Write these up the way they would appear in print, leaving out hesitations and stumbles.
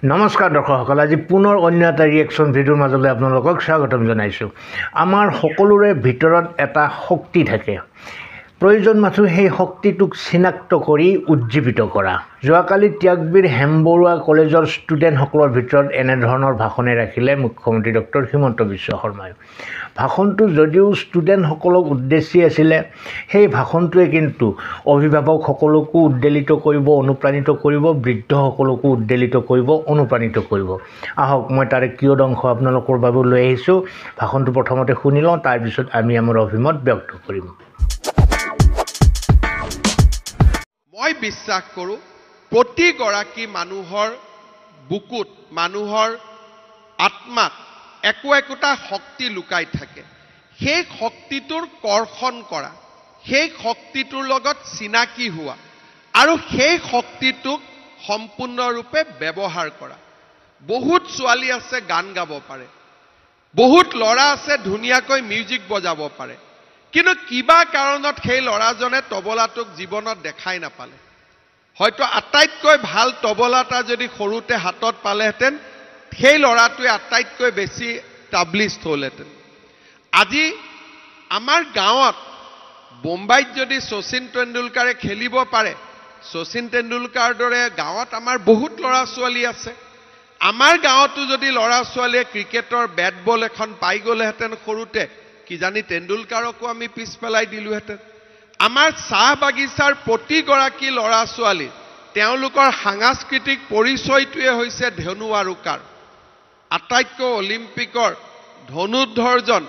নমস্কাৰ দৰ্শকসকল, আজি পুনৰ অন্য এটা ৰিয়েকশ্যন ভিডিঅ'ৰ মাজলৈ আপোনালোকক স্বাগতম জনাইছোঁ। আমাৰ সকলোৰে ভিতৰত এটা শক্তি থাকে, প্ৰয়োজন মাথো সেই শক্তিটোক চিনাক্ত কৰি উজ্জীৱিত কৰা। যোৱাকালি ত্যাগবীৰ হেমবৰুৱা কলেজৰ ষ্টুডেণ্টসকলৰ ভিতৰত এনেধৰণৰ ভাষণে ৰাখিলে মুখ্যমন্ত্ৰী ডক্টৰ হিমন্ত বিশ্ব শৰ্মাই। ভাষণটো যদিও ষ্টুডেণ্টসকলক উদ্দেশ্যি আছিলে, সেই ভাষণটোৱে কিন্তু অভিভাৱকসকলকো উদ্বেলিত কৰিব, অনুপ্ৰাণিত কৰিব, বৃদ্ধসকলকো উদ্বেলিত কৰিব, অনুপ্ৰাণিত কৰিব। আহক মই তাৰে কিয় অংশ আপোনালোকৰ বাবে লৈ আহিছোঁ। ভাষণটো প্ৰথমতে শুনি লওঁ, তাৰপিছত আমি আমাৰ অভিমত ব্যক্ত কৰিম। মই বিশ্বাস কৰোঁ প্ৰতিগৰাকী মানুহৰ বুকুত, মানুহৰ আত্মাত একোটা শক্তি লুকাই থাকে। সেই শক্তিটোৰ কৰ্ষণ কৰা, সেই শক্তিটোৰ লগত চিনাকি হোৱা আৰু সেই শক্তিটোক সম্পূৰ্ণৰূপে ব্যৱহাৰ কৰা। বহুত ছোৱালী আছে গান গাব পাৰে, বহুত ল'ৰা আছে ধুনীয়াকৈ মিউজিক বজাব পাৰে, কিন্তু কিবা কাৰণত সেই ল'ৰাজনে তবলাটোক জীৱনত দেখাই নাপালে। হয়তো আটাইতকৈ ভাল তবলা এটা যদি সৰুতে হাতত পালেহেঁতেন, সেই ল'ৰাটোৱে আটাইতকৈ বেছি টাবলিষ্ট হ'লহেঁতেন। আজি আমাৰ গাঁৱত বোম্বাইত যদি শচীন তেণ্ডুলকাৰে খেলিব পাৰে, শচীন তেণ্ডুলকাৰৰ দৰে গাঁৱত আমাৰ বহুত ল'ৰা ছোৱালী আছে। আমাৰ গাঁৱতো যদি ল'ৰা ছোৱালীয়ে ক্ৰিকেটৰ বেট বল এখন পাই গ'লেহেঁতেন সৰুতে, কিজানি তেণ্ডুলকাৰকো আমি পিছ পেলাই দিলোহেঁতেন। আমাৰ চাহ বাগিচাৰ প্ৰতিগৰাকী ল'ৰা ছোৱালী, তেওঁলোকৰ সাংস্কৃতিক পৰিচয়টোৱে হৈছে ধনু আৰু কাৰ। আটাইতকৈ অলিম্পিকৰ ধনুৰ্ধৰজন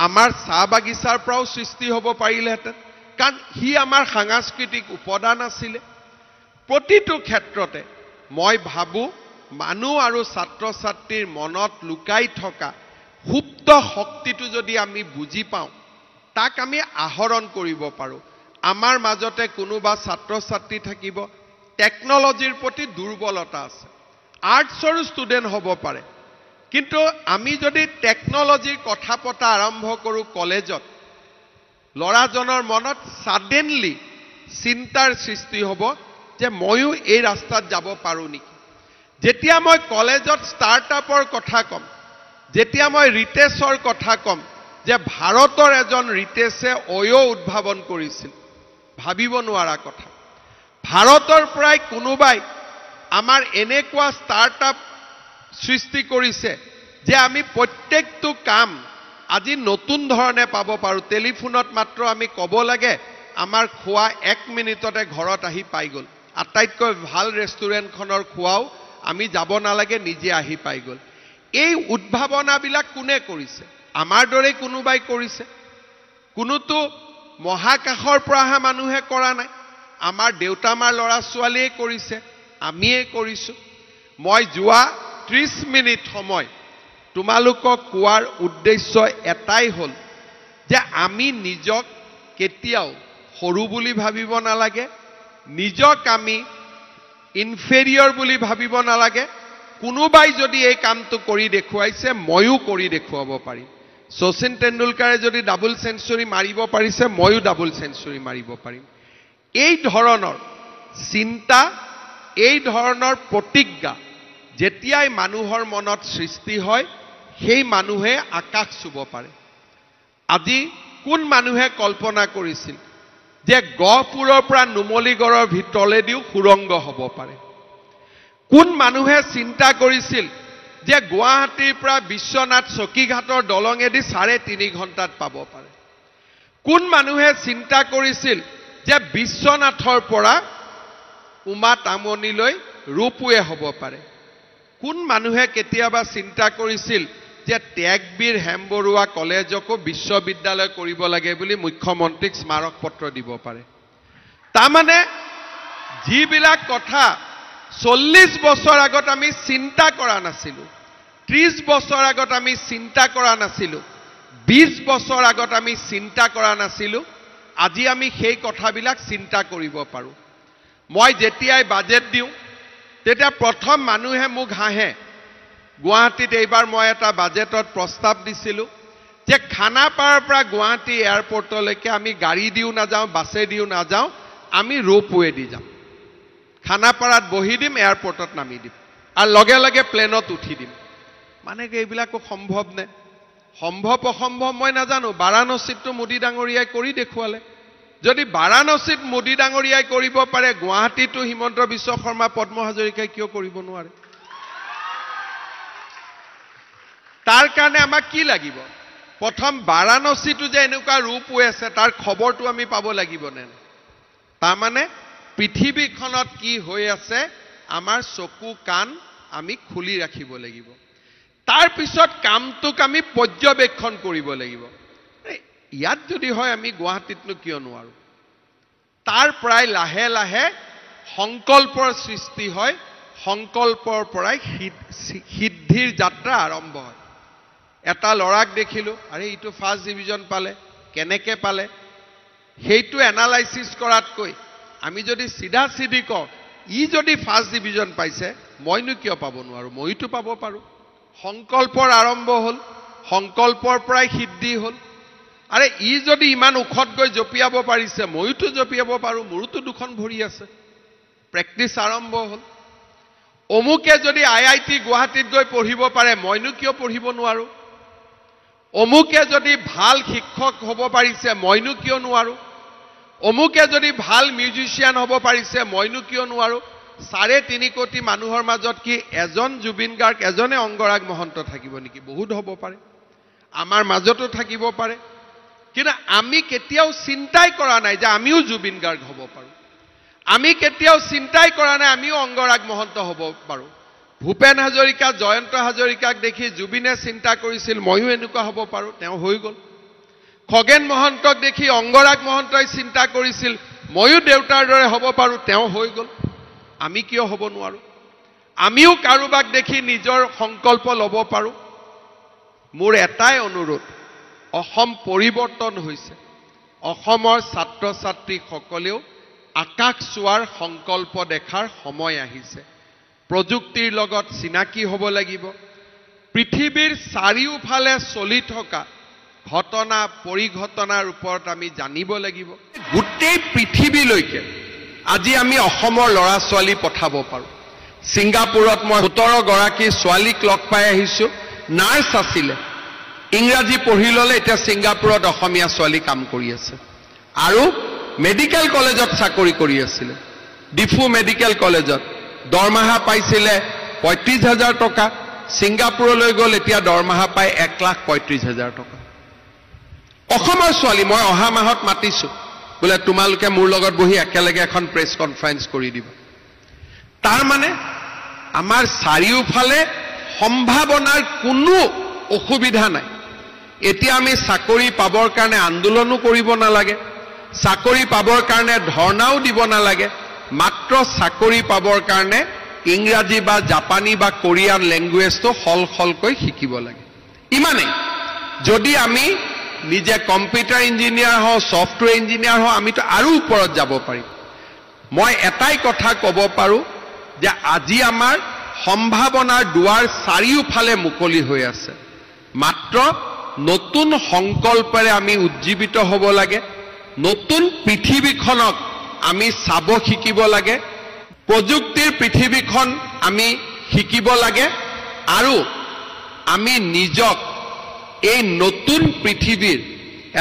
আমাৰ চাহ বাগিচাৰ পৰাও সৃষ্টি হ'ব পাৰিলেহেঁতেন, কাৰণ সি আমাৰ সাংস্কৃতিক উপাদান আছিলে। প্ৰতিটো ক্ষেত্ৰতে মই ভাবোঁ মানুহ আৰু ছাত্ৰ ছাত্ৰীৰ মনত লুকাই থকা সুপ্ত শক্তিটো যদি আমি বুজি পাওঁ, তাক আমি আহৰণ কৰিব পাৰোঁ। আমাৰ মাজতে কোনোবা ছাত্ৰ ছাত্ৰী থাকিব টেকন'লজিৰ প্ৰতি দুৰ্বলতা আছে, আৰ্টছৰো ষ্টুডেণ্ট হ'ব পাৰে, কিন্তু আমি যদি টেকন'লজিৰ কথা পতা আৰম্ভ কৰোঁ কলেজত, ল'ৰাজনৰ মনত ছাডেনলি চিন্তাৰ সৃষ্টি হ'ব যে ময়ো এই ৰাস্তাত যাব পাৰোঁ নেকি। যেতিয়া মই কলেজত ষ্টাৰ্টআপৰ কথা ক'ম, যেতিয়া মই ৰিতেশৰ কথা ক'ম যে ভাৰতৰ এজন ৰিতেশে উদ্ভাৱন কৰিছিল, ভাবিব নোৱাৰা কথা। ভাৰতৰ পৰাই কোনোবাই আমাৰ এনেকুৱা ষ্টাৰ্টআপ সৃষ্টি কৰিছে যে আমি প্ৰত্যেকটো কাম আজি নতুন ধৰণে পাব পাৰোঁ। টেলিফোনত মাত্ৰ আমি ক'ব লাগে, আমাৰ খোৱা 1 মিনিটতে ঘৰত আহি পাই গ'ল। আটাইতকৈ ভাল ৰেষ্টুৰেণ্টখনৰ খোৱাও আমি যাব নালাগে, নিজে আহি পাই গ'ল। এই উদ্ভাৱনাবিলাক কোনে কৰিছে? আমাৰ দৰে কোনোবাই কৰিছে? কোনোতো মহাকাশৰ পৰা অহা মানুহে কৰা নাই, আমাৰ দেউতা আমাৰ ল'ৰা ছোৱালীয়ে কৰিছে, আমিয়ে কৰিছোঁ। মই যোৱা 30 মিনিট সময় তোমালোকক কোৱাৰ উদ্দেশ্য এটাই হ'ল যে আমি নিজক কেতিয়াও সৰু বুলি ভাবিব নালাগে, নিজক আমি ইনফেৰিয়ৰ বুলি ভাবিব নালাগে। কোনোবাই যদি এই কামটো কৰি দেখুৱাইছে, ময়ো কৰি দেখুৱাব পাৰিম। শচীন তেণ্ডুলকাৰে যদি ডাবল চেঞ্চুৰী মাৰিব পাৰিছে, ময়ো ডাবল চেঞ্চুৰী মাৰিব পাৰিম। এই ধৰণৰ চিন্তা, এই ধৰণৰ প্ৰতিজ্ঞা যেতিয়াই মানুহৰ মনত সৃষ্টি হয়, সেই মানুহে আকাশ চুব পাৰে। আজি কোন মানুহে কল্পনা কৰিছিল যে গহপুৰৰ পৰা নুমলীগড়ৰ ভিতৰলেদিও সুৰংগ হ'ব পাৰে? কোন মানুহে চিন্তা কৰিছিল যে গুৱাহাটীৰ পৰা বিশ্বনাথ চকীঘাটৰ দলঙেদি 3.5 ঘণ্টাত পাব পাৰে? কোন মানুহে চিন্তা কৰিছিল যে বিশ্বনাথৰ পৰা উমা তামনিলৈ ৰূপৱে হ'ব পাৰে? কোন মানুহে কেতিয়াবা চিন্তা কৰিছিল যে ত্যাগবীৰ হেমবৰুৱা কলেজকো বিশ্ববিদ্যালয় কৰিব লাগে বুলি মুখ্যমন্ত্ৰীক স্মাৰক পত্ৰ দিব পাৰে? তাৰমানে যিবিলাক কথা 40 বছৰ আগত আমি চিন্তা কৰা নাছিলোঁ, 30 বছৰ আগত আমি চিন্তা কৰা নাছিলোঁ, 20 বছৰ আগত আমি চিন্তা কৰা নাছিলোঁ, আজি আমি সেই কথাবিলাক চিন্তা কৰিব পাৰোঁ। মই যেতিয়াই বাজেট দিওঁ, তেতিয়া প্ৰথম মানুহে মোক হাঁহে। গুৱাহাটীত এইবাৰ মই এটা বাজেটত প্ৰস্তাৱ দিছিলোঁ যে খানাপাৰাৰ পৰা গুৱাহাটী এয়াৰপৰ্টলৈকে আমি গাড়ী দিও নাযাওঁ, বাছে দিও নাযাওঁ, আমি ৰোপৱে দি যাম। খানাপাৰাত বহি দিম, এয়াৰপৰ্টত নামি দিম। আৰু লগে লগে প্লেনত উঠি দিম মানে কি এইবিলাকো সম্ভৱ নে সম্ভৱ অসম্ভৱ মই নাজানো বাৰাণসীতটো মোদী ডাঙৰীয়াই কৰি দেখুৱালে যদি বাৰাণসীত মোদী ডাঙৰীয়াই কৰিব পাৰে গুৱাহাটীতো হিমন্ত বিশ্ব শৰ্মা পদ্ম হাজৰিকাই কিয় কৰিব নোৱাৰে তাৰ কাৰণে আমাক কি লাগিব প্ৰথম বাৰাণসীটো যে এনেকুৱা ৰূপ হৈ আছে তাৰ খবৰটো আমি পাব লাগিব নে তাৰ মানে পৃথিৱীখনত কি হৈ আছে আমাৰ চকু কাণ আমি খুলি ৰাখিব লাগিব তাৰ পিছত কামটোক আমি পৰ্যবেক্ষণ কৰিব লাগিব ইয়াত যদি হয় আমি গুৱাহাটীতনো কিয় নোৱাৰো তাৰ প্ৰায় লাহে লাহে সংকল্পৰ সৃষ্টি হয় সংকল্পৰ পৰাই সিদ্ধিৰ যাত্ৰা আৰম্ভ হয় এটা লৰাক দেখিলো আৰে ইটো ফাৰ্ষ্ট ডিভিজন পালে কেনেকে পালে সেইটো এনালাইসিস কৰাতকৈ আমি যদি সিধা সিধি কওঁ ই যদি ফাৰ্ষ্ট ডিভিজন পাইছে মইনো কিয় পাব নোৱাৰো মইতো পাব পাৰো সংকল্পৰ আৰম্ভ হল সংকল্পৰ পৰাই সিদ্ধি হল আৰে ই যদি ইমান উখত গৈ জপিয়াব পাৰিছে মইতো জপিয়াব পাৰো মোৰতো দুখন ভৰি আছে প্ৰেক্টিস আৰম্ভ হল অমুকে যদি আইআইটি গুৱাহাটীত গৈ পঢ়িব পাৰে মইনো কিয় পঢ়িব নোৱাৰো অমুকে যদি ভাল শিক্ষক হ'ব পাৰিছে মইনো কিয় নোৱাৰো অমুকে যদি ভাল মিউজিচিয়ান হ'ব পাৰিছে মইনো কিয় নোৱাৰো 3.5 কোটি মানুহৰ মাজত কি এজন জুবিন গাৰ্গ এজনে অংগৰাগ মহন্ত থাকিব নেকি বহুত হ'ব পাৰে আমাৰ মাজতো থাকিব পাৰে কিন্তু আমি কেতিয়াও চিন্তাই কৰা নাই যে আমিও জুবিন গাৰ্গ হ'ব পাৰো আমি কেতিয়াও চিন্তাই কৰা নাই আমিও অংগৰাগ মহন্ত হ'ব পাৰো ভূপেন হাজৰিকা জয়ন্ত হাজৰিকাক দেখি জুবিনে চিন্তা কৰিছিল মইও এনেকুৱা হ'ব পাৰো তেওঁ হৈ গল খগেন মহন্তক দেখি অংগৰাগ মহন্তই চিন্তা কৰিছিল মইও দেউতাৰ দৰে হ'ব পাৰো তেওঁ হৈ গল আমি কিয় হ'ব নোৱাৰো আমিও কাৰোবাক দেখি নিজৰ সংকল্প ল'ব পাৰো মোৰ এটাই অনুৰোধ অসম পৰিৱৰ্তন হৈছে অসমৰ ছাত্ৰ ছাত্ৰী সকলেও আকাশ চোৱাৰ সংকল্প দেখাৰ সময় আহিছে প্ৰযুক্তিৰ লগত চিনাকি হ'ব লাগিব পৃথিৱীৰ চাৰিওফালে চলি থকা ঘটনা পৰিঘটনাৰ ওপৰত আমি জানিব লাগিব গোটেই পৃথিৱীলৈকে আজি আমি অসমৰ ল'ৰা ছোৱালী পঠাব পাৰো সিংগাপুৰত মই 17 গৰাকী ছোৱালীক লগ পাই আহিছো নাৰ্ছ আছিলে ইংৰাজী পঢ়ি ললে এতিয়া সিংগাপুৰত অসমীয়া ছোৱালী কাম কৰি আছে আৰু মেডিকেল কলেজত চাকৰি কৰি আছিল ডিফু মেডিকেল কলেজত দৰমহা পাইছিলে 35,000 টকা সিংগাপুৰলৈ গল এতিয়া দৰমহা পাই 1,35,000 টকা অসমৰ ছোৱালী মই অহা মাহত মাতিছো বলে তোমালোকে মোৰ লগত বহি একেলগে এখন প্ৰেছ কনফাৰেন্স কৰি দিবা তাৰ মানে আমাৰ চাৰিওফালে সম্ভাৱনাৰ কোনো অসুবিধা নাই এতিয়া আমি চাকৰি পাবৰ কাৰণে আন্দোলনো কৰিব নালাগে চাকৰি পাবৰ কাৰণে ধৰ্ণাও দিব নালাগে মাত্ৰ চাকৰি পাবৰ কাৰণে ইংৰাজী বা জাপানী বা কোৰিয়ান ল্যাঙ্গুৱেজটো হলকৈ শিকিব লাগে ইমানেই যদি আমি নিজে কম্পিউটাৰ ইঞ্জিনিয়াৰ হওঁ সফটৱেৰ ইঞ্জিনিয়াৰ হওঁ আমিতো আৰু ওপৰত যাব পাৰিম মই এটাই কথা ক'ব পাৰো যে আজি আমাৰ সম্ভাৱনাৰ দুৱাৰ চাৰিওফালে মুকলি হৈ আছে মাত্ৰ নতুন সংকল্পৰে আমি উজ্জীৱিত হ'ব লাগে নতুন পৃথিৱীখনক আমি চাব শিকিব লাগে প্ৰযুক্তিৰ পৃথিৱীখন আমি শিকিব লাগে আৰু আমি নিজক এই নতুন পৃথিৱীৰ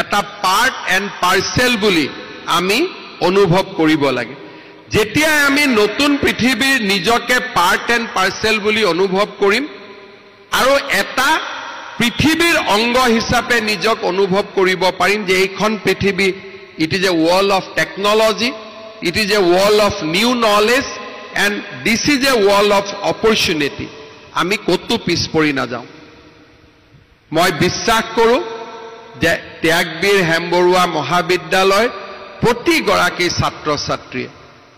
এটা পাৰ্ট এণ্ড পাৰ্সেল বুলি আমি অনুভৱ কৰিব লাগে যেতিয়া আমি নতুন পৃথিৱীৰ নিজকে পাৰ্ট এণ্ড পাৰ্সেল বুলি অনুভৱ কৰিম আৰু এটা পৃথিৱীৰ অংগ হিচাপে নিজক অনুভৱ কৰিব পাৰিম যে এইখন পৃথিৱী it is a world of technology it is a world of new knowledge and this is a world of opportunity আমি কতো পিছ পৰি নাযাওঁ মই বিশ্বাস কৰোঁ যে ত্যাগবীৰ হেমবৰুৱা মহাবিদ্যালয় প্ৰতিগৰাকী ছাত্ৰ ছাত্ৰীয়ে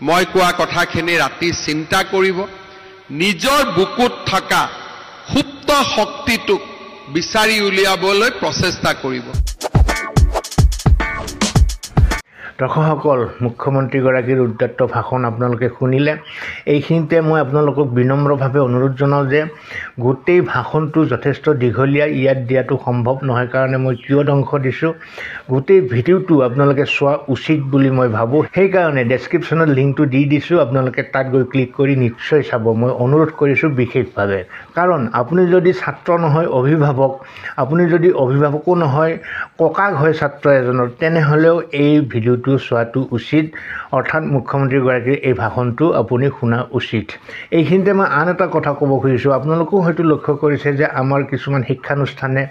মই কোৱা কথাখিনি ৰাতি চিন্তা কৰিব নিজৰ বুকুত থকা সুপ্ত শক্তিটোক বিচাৰি উলিয়াবলৈ প্ৰচেষ্টা কৰিব তো দৰ্শকসকল, মুখ্যমন্ত্ৰীগৰাকীৰ উদ্যত ভাষণ আপোনালোকে শুনিলে। এইখিনিতে মই আপোনালোকক বিনম্ৰভাৱে অনুৰোধ জনাওঁ যে গোটেই ভাষণটো যথেষ্ট দীঘলীয়া, ইয়াত দিয়াটো সম্ভৱ নহয় কাৰণে মই কিয় অংশ দিছোঁ, গোটেই ভিডিঅ'টো আপোনালোকে চোৱা উচিত বুলি মই ভাবোঁ। সেইকাৰণে ডেছক্ৰিপশ্যনত লিংকটো দি দিছোঁ, আপোনালোকে তাত গৈ ক্লিক কৰি নিশ্চয় চাব। মই অনুৰোধ কৰিছোঁ বিশেষভাৱে, কাৰণ আপুনি যদি ছাত্ৰ নহয় অভিভাৱক, আপুনি যদি অভিভাৱকো নহয় ককাক হয় ছাত্ৰ এজনৰ, তেনেহ'লেও এই ভিডিঅ'টো চোৱাটো উচিত, অৰ্থাৎ মুখ্যমন্ত্ৰীগৰাকীৰ এই ভাষণটো আপুনি শুনা উচিত। এইখিনিতে মই আন এটা কথা ক'ব খুজিছোঁ, আপোনালোকেও হয়তো লক্ষ্য কৰিছে যে আমাৰ কিছুমান শিক্ষানুষ্ঠানে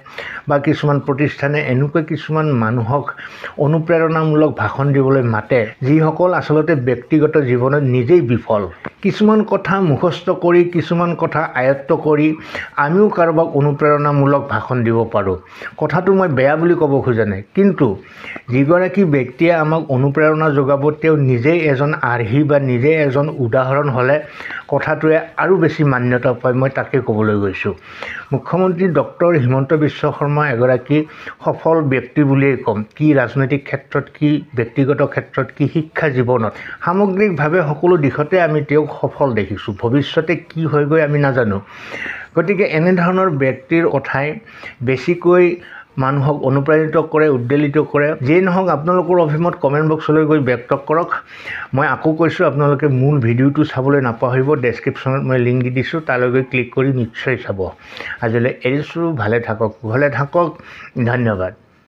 বা কিছুমান প্ৰতিষ্ঠানে এনেকুৱা কিছুমান মানুহক অনুপ্ৰেৰণামূলক ভাষণ দিবলৈ মাতে, যিসকল আচলতে ব্যক্তিগত জীৱনত নিজেই বিফল। কিছুমান কথা মুখস্থ কৰি, কিছুমান কথা আয়ত্ত কৰি আমিও কাৰোবাক অনুপ্ৰেৰণামূলক ভাষণ দিব পাৰোঁ। কথাটো মই বেয়া বুলি ক'ব খোজা নাই, কিন্তু যিগৰাকী ব্যক্তিয়ে আমাক অনুপ্ৰেৰণা যোগাব তেওঁ নিজেই এজন আৰ্হি বা নিজেই এজন উদাহৰণ হ'লে কথাটোৱে আৰু বেছি মান্যতা পায়। মই তাকে ক'বলৈ গৈছোঁ। মুখ্যমন্ত্ৰী ডক্টৰ হিমন্ত বিশ্ব শৰ্মা এগৰাকী সফল ব্যক্তি বুলিয়েই ক'ম। কি ৰাজনৈতিক ক্ষেত্ৰত, কি ব্যক্তিগত ক্ষেত্ৰত, কি শিক্ষা জীৱনত, সামগ্ৰিকভাৱে সকলো দিশতে আমি তেওঁক সফল দেখিছোঁ। ভৱিষ্যতে কি হয়গৈ আমি নাজানো। গতিকে এনেধৰণৰ ব্যক্তিৰ কথাই বেছিকৈ মানুহক অনুপ্ৰাণিত কৰে, উদ্বেলিত কৰে। যিয়েই নহওক আপোনালোকৰ অভিমত কমেণ্ট বক্সলৈ গৈ ব্যক্ত কৰক। মই আকৌ কৈছোঁ, আপোনালোকে মূল ভিডিঅ'টো চাবলৈ নাপাহৰিব। ডেছক্ৰিপশ্যনত মই লিংক দি দিছোঁ, তালৈ গৈ ক্লিক কৰি নিশ্চয় চাব। আজিলৈ এৰিছোঁ। ভালে থাকক, কুশলে থাকক। ধন্যবাদ।